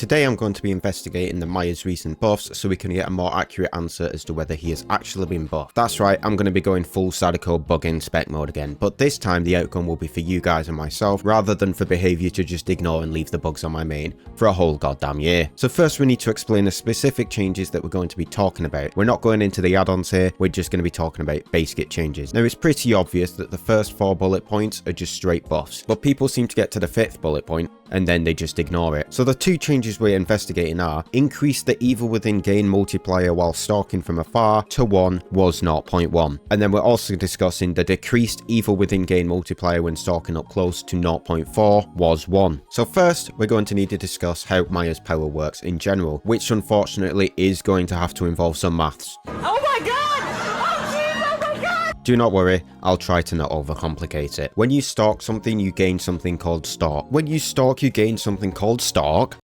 today I'm going to be investigating the Maya's recent buffs so we can get a more accurate answer as to whether he has actually been buffed. That's right, I'm going to be going full Sadako bug-in spec mode again, but this time the outcome will be for you guys and myself rather than for behaviour to just ignore and leave the bugs on my main for a whole goddamn year. So first we need to explain the specific changes that we're going to be talking about. We're not going into the add-ons here, we're just going to be talking about basic changes. Now it's pretty obvious that the first 4 bullet points are just straight buffs, but people seem to get to the 5th bullet point and then they just ignore it. So the 2 changes we're investigating are: increase the evil within gain multiplier while stalking from afar to 1 was 0.1. And then we're also discussing the decreased evil within gain multiplier when stalking up close to 0.4 was 1. So first, we're going to need to discuss how Maya's power works in general, which unfortunately is going to have to involve some maths. Oh my god! Oh jeez, oh my god! Do not worry, I'll try to not overcomplicate it. When you stalk something, you gain something called stalk. When you stalk, you gain something called stalk.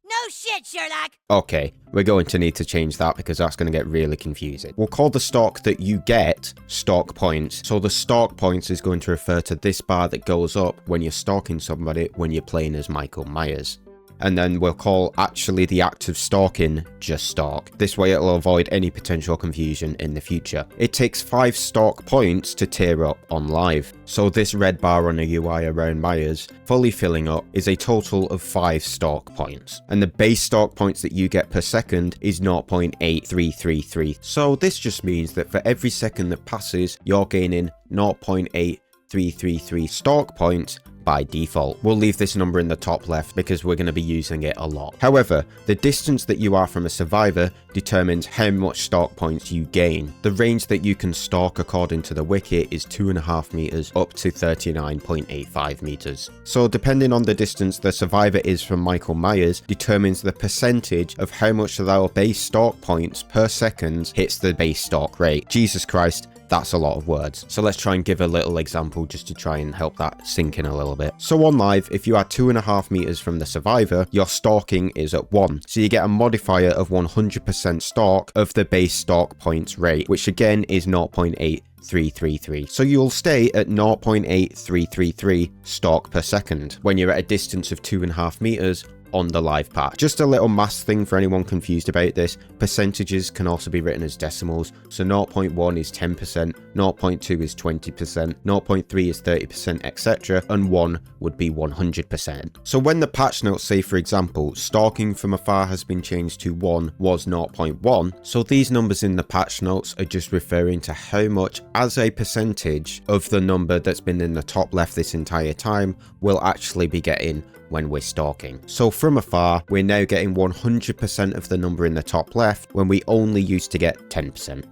No shit, Sherlock! Okay, we're going to need to change that because that's going to get really confusing. We'll call the stalk that you get stalk points. So the stalk points is going to refer to this bar that goes up when you're stalking somebody when you're playing as Michael Myers. And then we'll call actually the act of stalking just stalk. This way it'll avoid any potential confusion in the future. It takes 5 stalk points to tier up on live. So this red bar on the UI around Myers, fully filling up, is a total of 5 stalk points. And the base stalk points that you get per second is 0.8333. So this just means that for every second that passes, you're gaining 0.8333 stalk points by default. We'll leave this number in the top left because we're going to be using it a lot. However, the distance that you are from a survivor determines how much stalk points you gain. The range that you can stalk according to the wiki is 2.5 meters up to 39.85 meters. So depending on the distance the survivor is from Michael Myers determines the percentage of how much of our base stalk points per second hits the base stalk rate. Jesus Christ, that's a lot of words. So let's try and give a little example just to try and help that sink in a little bit. So on live, if you are 2.5 meters from the survivor, your stalking is at 1. So you get a modifier of 100% stalk of the base stalk points rate, which again is 0.8333. So you'll stay at 0.8333 stalk per second when you're at a distance of 2.5 meters on the live path. Just a little maths thing for anyone confused about this: percentages can also be written as decimals. So 0.1 is 10%, 0.2 is 20%, 0.3 is 30%, etc. and 1 would be 100%. So when the patch notes say, for example, stalking from afar has been changed to 1 was 0.1, so these numbers in the patch notes are just referring to how much as a percentage of the number that's been in the top left this entire time will actually be getting when we're stalking. So from afar, we're now getting 100% of the number in the top left when we only used to get 10%.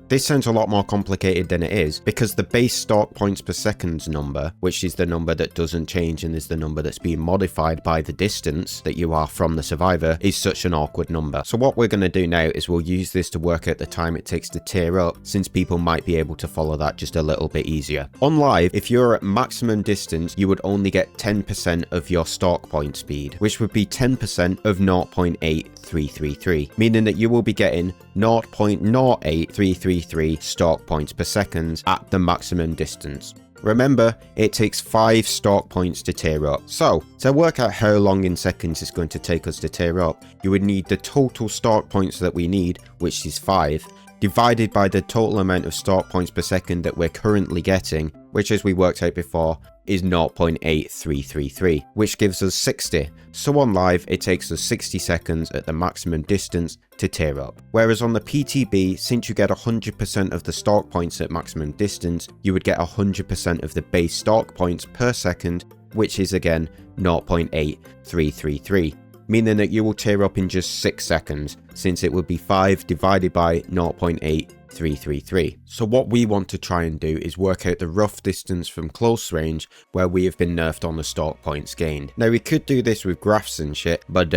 This sounds a lot more complicated than it is because the base stalk points per second number, which is the number that doesn't change and is the number that's being modified by the distance that you are from the survivor, is such an awkward number. So what we're going to do now is we'll use this to work out the time it takes to tier up, since people might be able to follow that just a little bit easier. On live, if you're at maximum distance, you would only get 10% of your stalk point speed, which would be 10% of 0.8333, meaning that you will be getting 0.0833 stalk points per second at the maximum distance. Remember, it takes 5 stalk points to tier up. So, to work out how long in seconds it's going to take us to tier up, you would need the total stalk points that we need, which is 5, divided by the total amount of stalk points per second that we're currently getting, which, as we worked out before, is 0.8333, which gives us 60. So on live, it takes us 60 seconds at the maximum distance to tier up. Whereas on the PTB, since you get 100% of the stalk points at maximum distance, you would get 100% of the base stalk points per second, which is again 0.8333. Meaning that you will tier up in just 6 seconds, since it would be 5 divided by 0.8333. So what we want to try and do is work out the rough distance from close range where we have been nerfed on the stalk points gained. Now we could do this with graphs and shit, but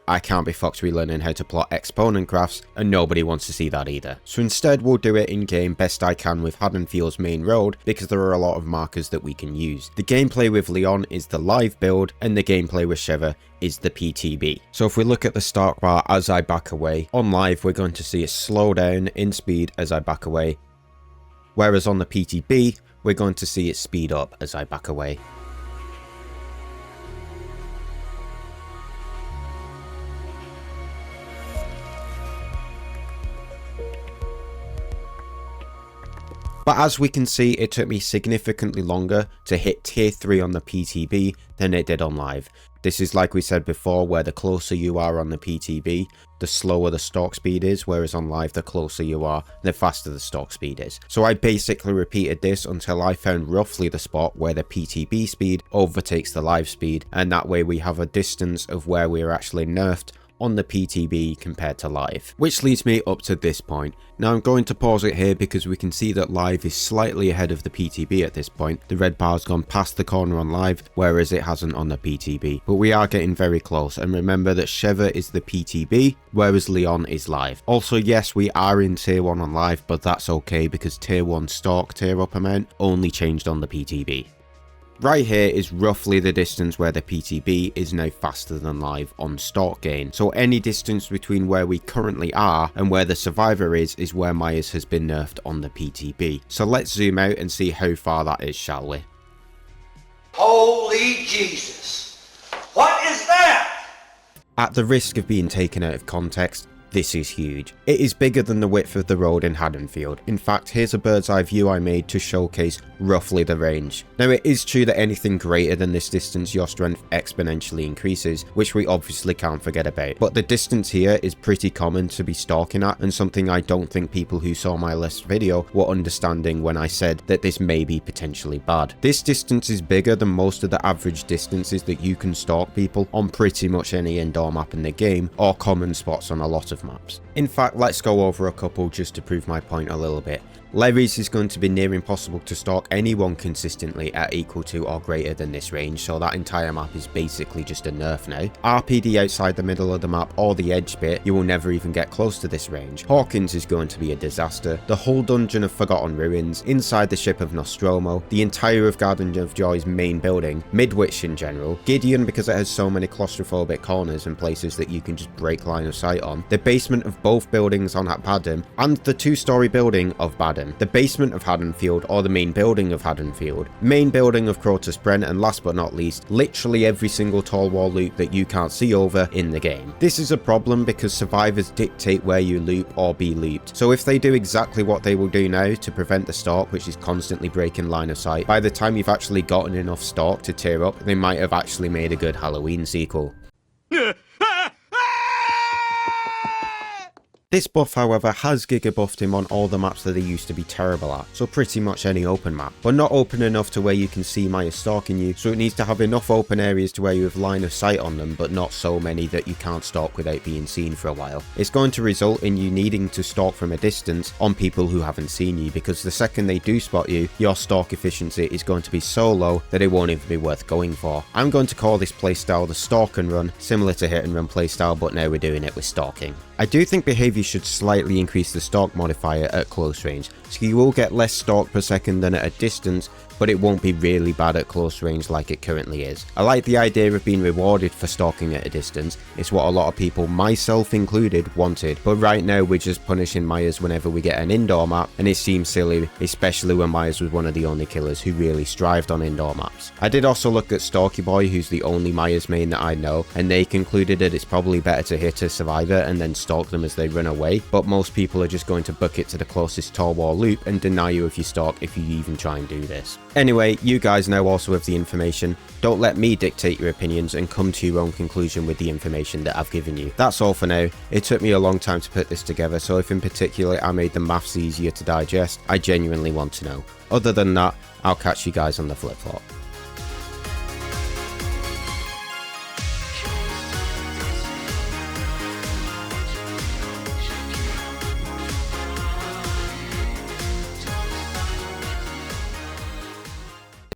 I can't be fucked relearning how to plot exponent graphs, and nobody wants to see that either. So instead we'll do it in game best I can with Haddonfield's main road, because there are a lot of markers that we can use. The gameplay with Leon is the live build, and the gameplay with Sheva is the PTB. So if we look at the start bar as I back away, on live we're going to see it slow down in speed as I back away, whereas on the PTB we're going to see it speed up as I back away. But as we can see, it took me significantly longer to hit tier 3 on the PTB than it did on live. This is like we said before, where the closer you are on the PTB, the slower the stalk speed is, whereas on live the closer you are, the faster the stalk speed is. So I basically repeated this until I found roughly the spot where the PTB speed overtakes the live speed, and that way we have a distance of where we are actually nerfed on the PTB compared to live. Which leads me up to this point. Now I'm going to pause it here because we can see that live is slightly ahead of the PTB at this point. The red bar's gone past the corner on live, whereas it hasn't on the PTB. But we are getting very close, and remember that Sheva is the PTB, whereas Leon is live. Also, yes, we are in tier 1 on live, but that's okay because tier 1 stalk tier up amount only changed on the PTB. Right here is roughly the distance where the PTB is now faster than live on stalk gain. So any distance between where we currently are and where the survivor is where Myers has been nerfed on the PTB. So let's zoom out and see how far that is, shall we? Holy Jesus! What is that? At the risk of being taken out of context, this is huge. It is bigger than the width of the road in Haddonfield. In fact, here's a bird's eye view I made to showcase roughly the range. Now it is true that anything greater than this distance, your strength exponentially increases, which we obviously can't forget about. But the distance here is pretty common to be stalking at, and something I don't think people who saw my last video were understanding when I said that this may be potentially bad. This distance is bigger than most of the average distances that you can stalk people on pretty much any indoor map in the game, or common spots on a lot of maps. In fact, let's go over a couple just to prove my point a little bit. Levies is going to be near impossible to stalk anyone consistently at equal to or greater than this range, so that entire map is basically just a nerf now. RPD outside the middle of the map or the edge bit, you will never even get close to this range. Hawkins is going to be a disaster. The whole dungeon of Forgotten Ruins, inside the ship of Nostromo, the entire of Garden of Joy's main building, Midwich in general, Gideon because it has so many claustrophobic corners and places that you can just break line of sight on, the basement of both buildings on Badham, and the 2-story building of Badham. The basement of Haddonfield or the main building of Haddonfield, main building of Crotus Brent, and last but not least, literally every single tall wall loop that you can't see over in the game. This is a problem because survivors dictate where you loop or be looped. So if they do exactly what they will do now to prevent the stalk, which is constantly breaking line of sight, by the time you've actually gotten enough stalk to tear up, they might have actually made a good Halloween sequel. This buff, however, has giga buffed him on all the maps that he used to be terrible at, so pretty much any open map, but not open enough to where you can see Maya stalking you, so it needs to have enough open areas to where you have line of sight on them, but not so many that you can't stalk without being seen for a while. It's going to result in you needing to stalk from a distance on people who haven't seen you, because the second they do spot you, your stalk efficiency is going to be so low that it won't even be worth going for. I'm going to call this playstyle the stalk and run, similar to hit and run playstyle, but now we're doing it with stalking. I do think behavior should slightly increase the stalk modifier at close range, so you will get less stalk per second than at a distance, but it won't be really bad at close range like it currently is. I like the idea of being rewarded for stalking at a distance. It's what a lot of people, myself included, wanted, but right now we're just punishing Myers whenever we get an indoor map, and it seems silly, especially when Myers was one of the only killers who really strived on indoor maps. I did also look at Stalky Boy, who's the only Myers main that I know, and they concluded that it's probably better to hit a survivor and then stalk them as they run away, but most people are just going to book it to the closest tall wall loop and deny you if you stalk if you even try and do this. Anyway, you guys now also have the information. Don't let me dictate your opinions and come to your own conclusion with the information that I've given you. That's all for now. It took me a long time to put this together, so if in particular I made the maths easier to digest, I genuinely want to know. Other than that, I'll catch you guys on the flip-flop.